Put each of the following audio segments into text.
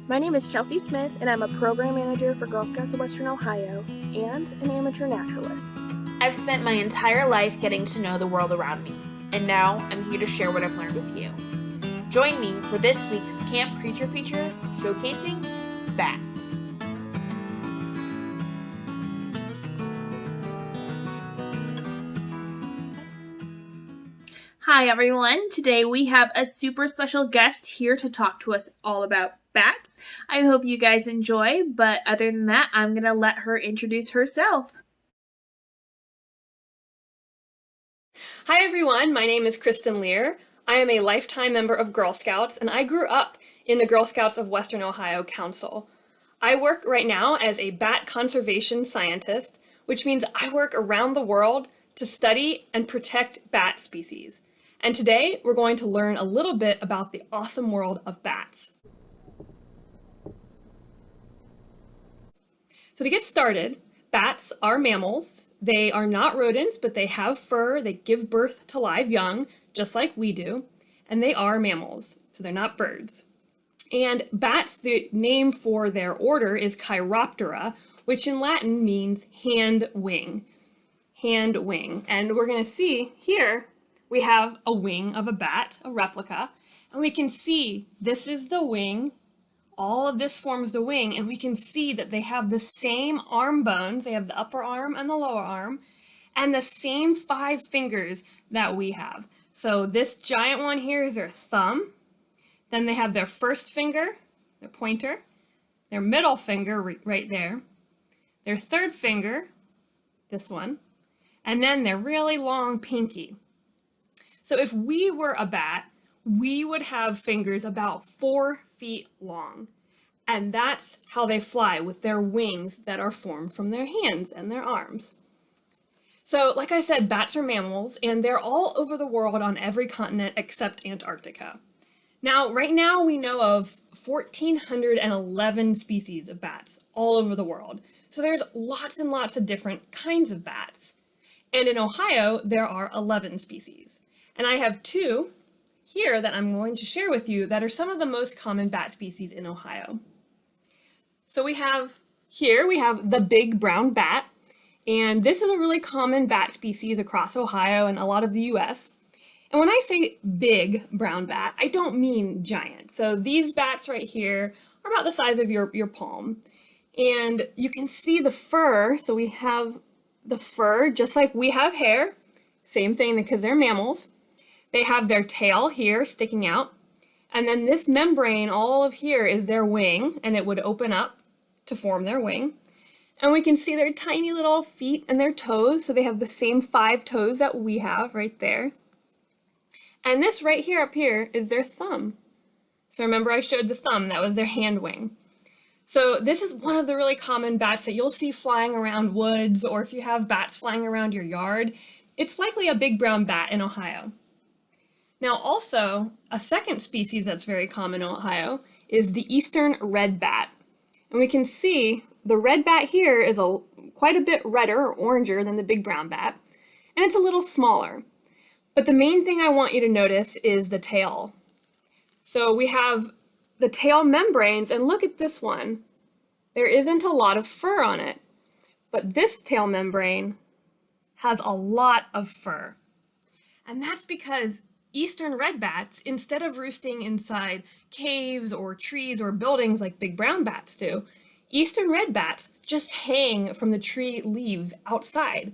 My name is Chelsea Smith, and I'm a program manager for Girl Scouts of Western Ohio and an amateur naturalist. I've spent my entire life getting to know the world around me, and now I'm here to share what I've learned with you. Join me for this week's Camp Creature Feature showcasing bats. Hi everyone, today we have a super special guest here to talk to us all about bats. I hope you guys enjoy, but other than that, I'm going to let her introduce herself. Hi everyone, my name is Kristen Lear. I am a lifetime member of Girl Scouts, and I grew up in the Girl Scouts of Western Ohio Council. I work right now as a bat conservation scientist, which means I work around the world to study and protect bat species. And today we're going to learn a little bit about the awesome world of bats. So to get started, bats are mammals. They are not rodents, but they have fur. They give birth to live young, just like we do. And they are mammals, so they're not birds. And bats, the name for their order is Chiroptera, which in Latin means hand wing. Hand wing. And we're going to see here, we have a wing of a bat, a replica. And we can see this is the wing. All of this forms the wing, and we can see that they have the same arm bones. They have the upper arm and the lower arm, and the same 5 fingers that we have. So this giant one here is their thumb. Then they have their first finger, their pointer, their middle finger right there, their third finger, this one, and then their really long pinky. So if we were a bat, we would have fingers about 4 feet long. And that's how they fly, with their wings that are formed from their hands and their arms. So like I said, bats are mammals, and they're all over the world on every continent except Antarctica. Now, right now we know of 1,411 species of bats all over the world. So there's lots and lots of different kinds of bats. And in Ohio, there are 11 species. And I have 2 here that I'm going to share with you that are some of the most common bat species in Ohio. So we have the big brown bat, and this is a really common bat species across Ohio and a lot of the US. And when I say big brown bat, I don't mean giant. So these bats right here are about the size of your palm. And you can see the fur. So we have the fur just like we have hair. Same thing because they're mammals. They have their tail here sticking out. And then this membrane all of here is their wing, and it would open up to form their wing. And we can see their tiny little feet and their toes. So they have the same 5 toes that we have right there. And this right here up here is their thumb. So remember I showed the thumb, that was their hand wing. So this is one of the really common bats that you'll see flying around woods, or if you have bats flying around your yard, it's likely a big brown bat in Ohio. Now also, a second species that's very common in Ohio is the eastern red bat. And we can see the red bat here is quite a bit redder or oranger than the big brown bat, and it's a little smaller. But the main thing I want you to notice is the tail. So we have the tail membranes, and look at this one. There isn't a lot of fur on it, but this tail membrane has a lot of fur. And that's because eastern red bats, instead of roosting inside caves or trees or buildings like big brown bats do, eastern red bats just hang from the tree leaves outside.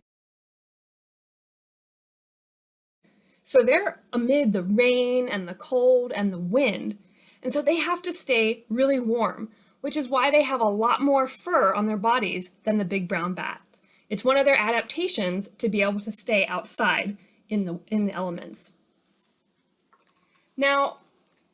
So they're amid the rain and the cold and the wind, and so they have to stay really warm, which is why they have a lot more fur on their bodies than the big brown bat. It's one of their adaptations to be able to stay outside in the elements. Now,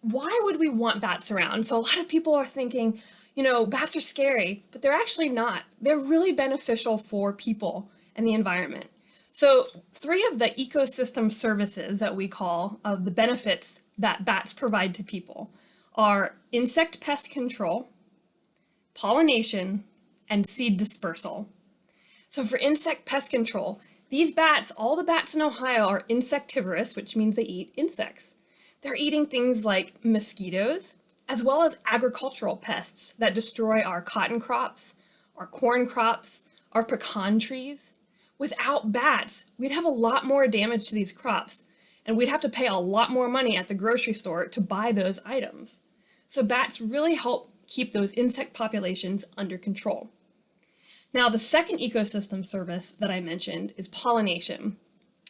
why would we want bats around? So a lot of people are thinking, bats are scary, but they're actually not. They're really beneficial for people and the environment. So 3 of the ecosystem services that we call of the benefits that bats provide to people are insect pest control, pollination, and seed dispersal. So for insect pest control, these bats, all the bats in Ohio are insectivorous, which means they eat insects. They're eating things like mosquitoes as well as agricultural pests that destroy our cotton crops, our corn crops, our pecan trees. Without bats, we'd have a lot more damage to these crops, and we'd have to pay a lot more money at the grocery store to buy those items. So bats really help keep those insect populations under control. Now, the second ecosystem service that I mentioned is pollination.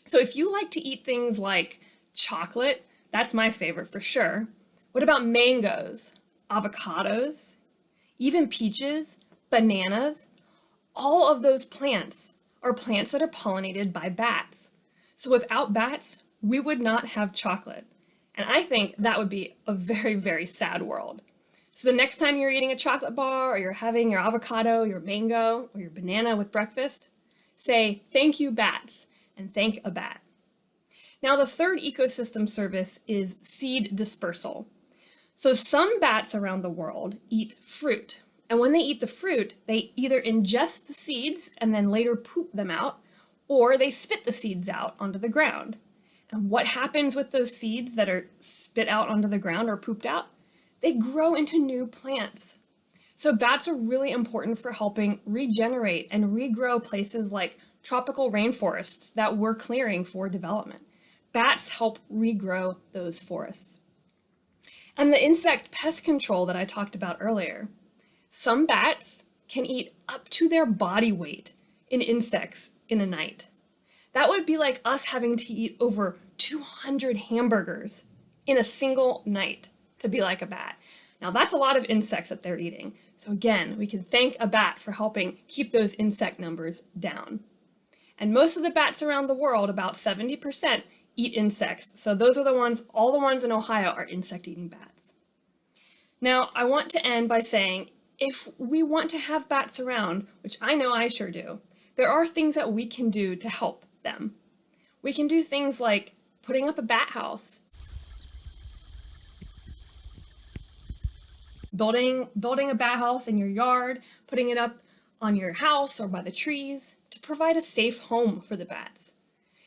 So if you like to eat things like chocolate, that's my favorite for sure. What about mangoes, avocados, even peaches, bananas? All of those plants are plants that are pollinated by bats. So without bats, we would not have chocolate. And I think that would be a very, very sad world. So the next time you're eating a chocolate bar or you're having your avocado, your mango, or your banana with breakfast, say, "Thank you, bats," and thank a bat. Now, the third ecosystem service is seed dispersal. So some bats around the world eat fruit. And when they eat the fruit, they either ingest the seeds and then later poop them out, or they spit the seeds out onto the ground. And what happens with those seeds that are spit out onto the ground or pooped out? They grow into new plants. So bats are really important for helping regenerate and regrow places like tropical rainforests that we're clearing for development. Bats help regrow those forests. And the insect pest control that I talked about earlier. Some bats can eat up to their body weight in insects in a night. That would be like us having to eat over 200 hamburgers in a single night to be like a bat. Now that's a lot of insects that they're eating. So again, we can thank a bat for helping keep those insect numbers down. And most of the bats around the world, about 70%, eat insects. So those are the ones, all the ones in Ohio are insect-eating bats. Now, I want to end by saying, if we want to have bats around, which I know I sure do, there are things that we can do to help them. We can do things like putting up a bat house, building a bat house in your yard, putting it up on your house or by the trees to provide a safe home for the bats.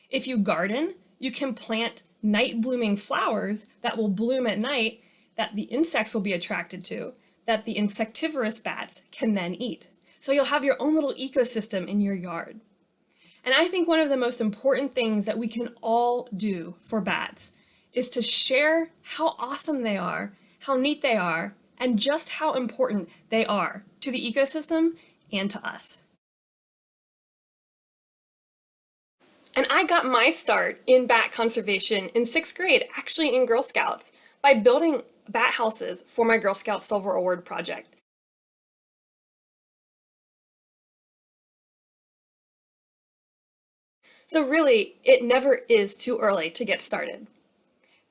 If you garden, you can plant night blooming flowers that will bloom at night that the insects will be attracted to, that the insectivorous bats can then eat. So you'll have your own little ecosystem in your yard. And I think one of the most important things that we can all do for bats is to share how awesome they are, how neat they are, and just how important they are to the ecosystem and to us. And I got my start in bat conservation in 6th grade, actually in Girl Scouts, by building bat houses for my Girl Scout Silver Award project. So really, it never is too early to get started.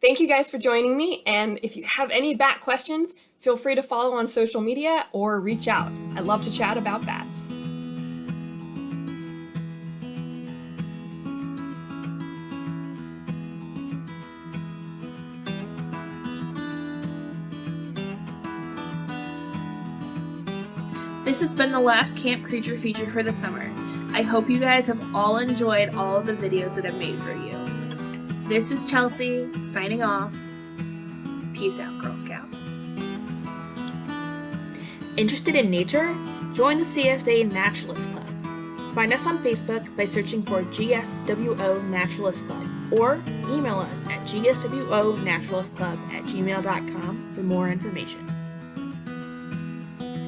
Thank you guys for joining me, and if you have any bat questions, feel free to follow on social media or reach out. I'd love to chat about bats. This has been the last Camp Creature feature for the summer. I hope you guys have all enjoyed all of the videos that I've made for you. This is Chelsea, signing off. Peace out, Girl Scouts. Interested in nature? Join the CSA Naturalist Club. Find us on Facebook by searching for GSWO Naturalist Club, or email us at gswonaturalistclub@gmail.com for more information.